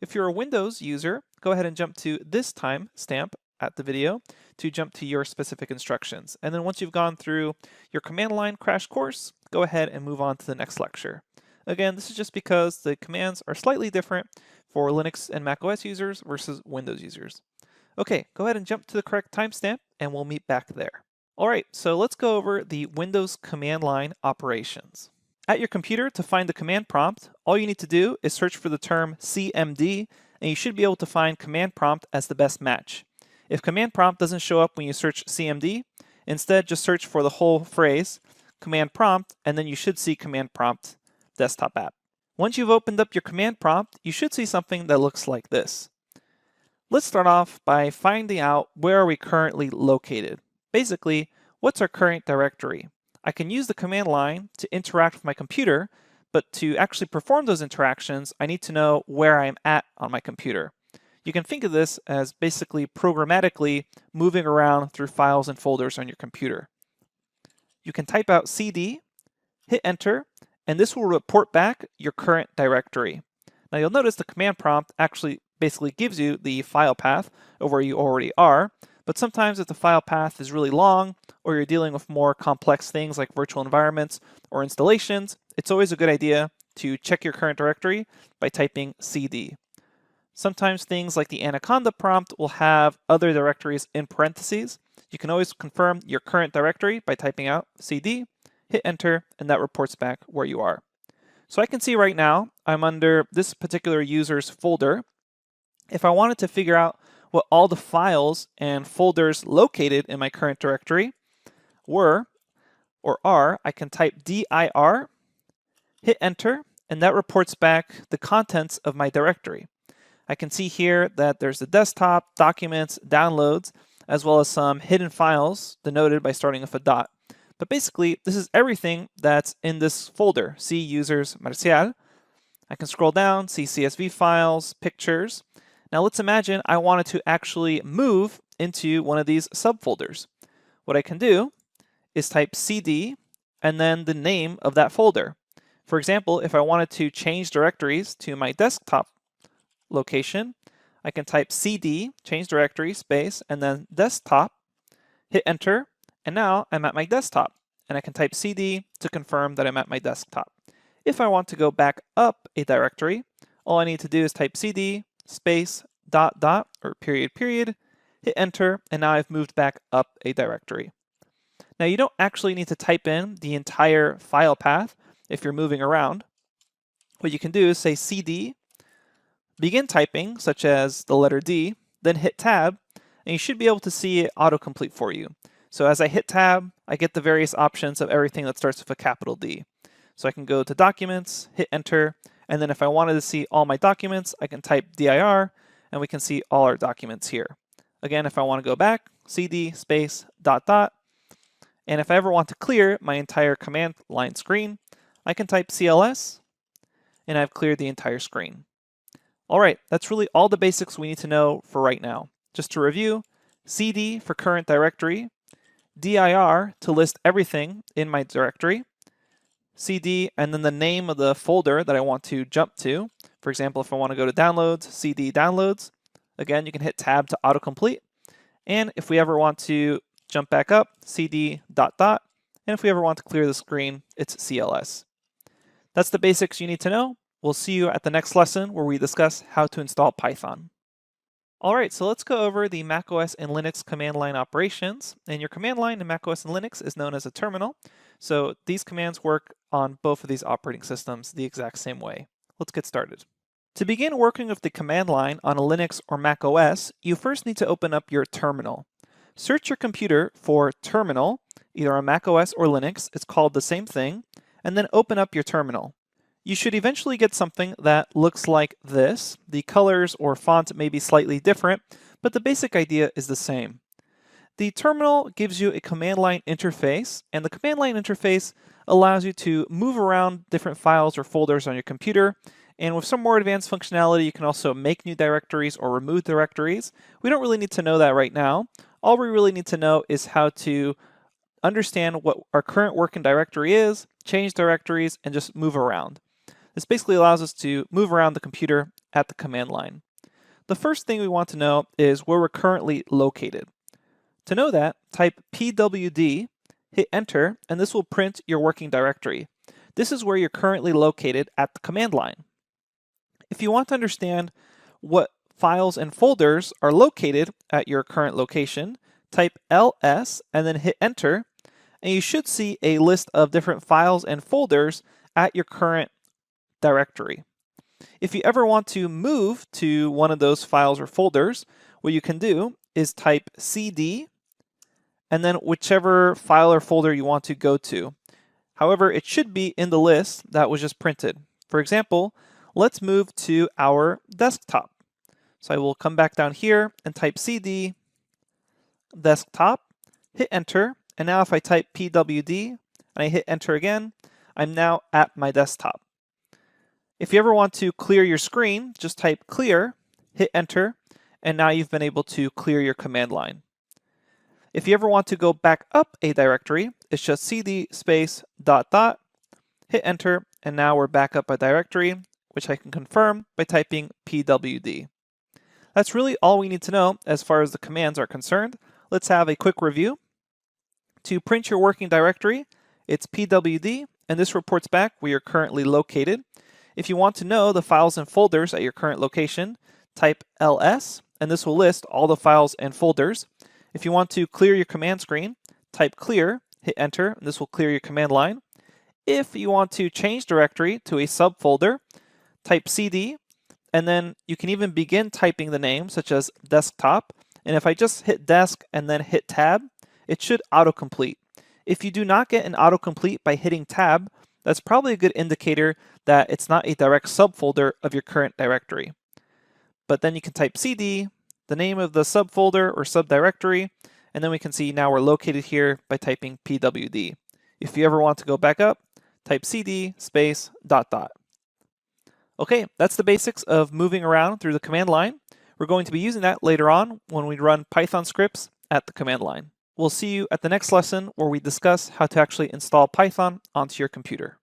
If you're a Windows user, go ahead and jump to this time stamp at the video to jump to your specific instructions. And then once you've gone through your command line crash course, go ahead and move on to the next lecture. Again, this is just because the commands are slightly different for Linux and macOS users versus Windows users. Okay, go ahead and jump to the correct timestamp and we'll meet back there. All right, so let's go over the Windows command line operations. At your computer, to find the command prompt, all you need to do is search for the term CMD, and you should be able to find command prompt as the best match. If command prompt doesn't show up when you search CMD, instead just search for the whole phrase, command prompt, and then you should see command prompt desktop app. Once you've opened up your command prompt, you should see something that looks like this. Let's start off by finding out where are we currently located. Basically, what's our current directory? I can use the command line to interact with my computer, but to actually perform those interactions, I need to know where I'm at on my computer. You can think of this as basically programmatically moving around through files and folders on your computer. You can type out CD, hit enter, and this will report back your current directory. Now you'll notice the command prompt actually basically gives you the file path of where you already are, but sometimes if the file path is really long or you're dealing with more complex things like virtual environments or installations, it's always a good idea to check your current directory by typing CD. Sometimes things like the Anaconda prompt will have other directories in parentheses. You can always confirm your current directory by typing out CD, hit enter, and that reports back where you are. So I can see right now I'm under this particular user's folder. If I wanted to figure out what all the files and folders located in my current directory were or are, I can type dir, hit enter, and that reports back the contents of my directory. I can see here that there's the desktop, documents, downloads, as well as some hidden files denoted by starting with a dot. But basically, this is everything that's in this folder, C users Marcial. I can scroll down, see CSV files, pictures. Now let's imagine I wanted to actually move into one of these subfolders. What I can do is type CD and then the name of that folder. For example, if I wanted to change directories to my desktop location, I can type CD, change directory, space, and then desktop, hit enter, and now I'm at my desktop. And I can type CD to confirm that I'm at my desktop. If I want to go back up a directory, all I need to do is type CD, space, dot, dot, or period, period, hit enter, and now I've moved back up a directory. Now you don't actually need to type in the entire file path if you're moving around. What you can do is say CD, begin typing, such as the letter D, then hit tab, and you should be able to see it autocomplete for you. So as I hit tab, I get the various options of everything that starts with a capital D. So I can go to Documents, hit enter, and then if I wanted to see all my documents, I can type dir, and we can see all our documents here. Again, if I want to go back, CD space dot dot, and if I ever want to clear my entire command line screen, I can type CLS, and I've cleared the entire screen. All right, that's really all the basics we need to know for right now. Just to review, CD for current directory, dir to list everything in my directory, CD and then the name of the folder that I want to jump to. For example, if I want to go to downloads, CD downloads. Again, you can hit tab to autocomplete. And if we ever want to jump back up, CD dot dot. And if we ever want to clear the screen, it's CLS. That's the basics you need to know. We'll see you at the next lesson where we discuss how to install Python. All right, so let's go over the macOS and Linux command line operations. And your command line in macOS and Linux is known as a terminal. So these commands work on both of these operating systems the exact same way. Let's get started. To begin working with the command line on a Linux or macOS, you first need to open up your terminal. Search your computer for terminal, either on macOS or Linux, it's called the same thing, and then open up your terminal. You should eventually get something that looks like this. The colors or font may be slightly different, but the basic idea is the same. The terminal gives you a command line interface, and the command line interface allows you to move around different files or folders on your computer. And with some more advanced functionality, you can also make new directories or remove directories. We don't really need to know that right now. All we really need to know is how to understand what our current working directory is, change directories, and just move around. This basically allows us to move around the computer at the command line. The first thing we want to know is where we're currently located. To know that, type pwd, hit enter, and this will print your working directory. This is where you're currently located at the command line. If you want to understand what files and folders are located at your current location, type ls and then hit enter, and you should see a list of different files and folders at your current directory. If you ever want to move to one of those files or folders, what you can do is type cd and then whichever file or folder you want to go to. However, it should be in the list that was just printed. For example, let's move to our desktop. So I will come back down here and type cd desktop, hit enter, and now if I type pwd and I hit enter again, I'm now at my desktop. If you ever want to clear your screen, just type clear, hit enter, and now you've been able to clear your command line. If you ever want to go back up a directory, it's just cd space ... hit enter, and now we're back up a directory, which I can confirm by typing pwd. That's really all we need to know as far as the commands are concerned. Let's have a quick review. To print your working directory, it's pwd, and this reports back where you're currently located. If you want to know the files and folders at your current location, type ls, and this will list all the files and folders. If you want to clear your command screen, type clear, hit enter, and this will clear your command line. If you want to change directory to a subfolder, type cd, and then you can even begin typing the name, such as desktop, and if I just hit desk and then hit tab, it should autocomplete. If you do not get an autocomplete by hitting tab, that's probably a good indicator that it's not a direct subfolder of your current directory. But then you can type cd, the name of the subfolder or subdirectory, and then we can see now we're located here by typing pwd. If you ever want to go back up, type cd space ... Okay, that's the basics of moving around through the command line. We're going to be using that later on when we run Python scripts at the command line. We'll see you at the next lesson where we discuss how to actually install Python onto your computer.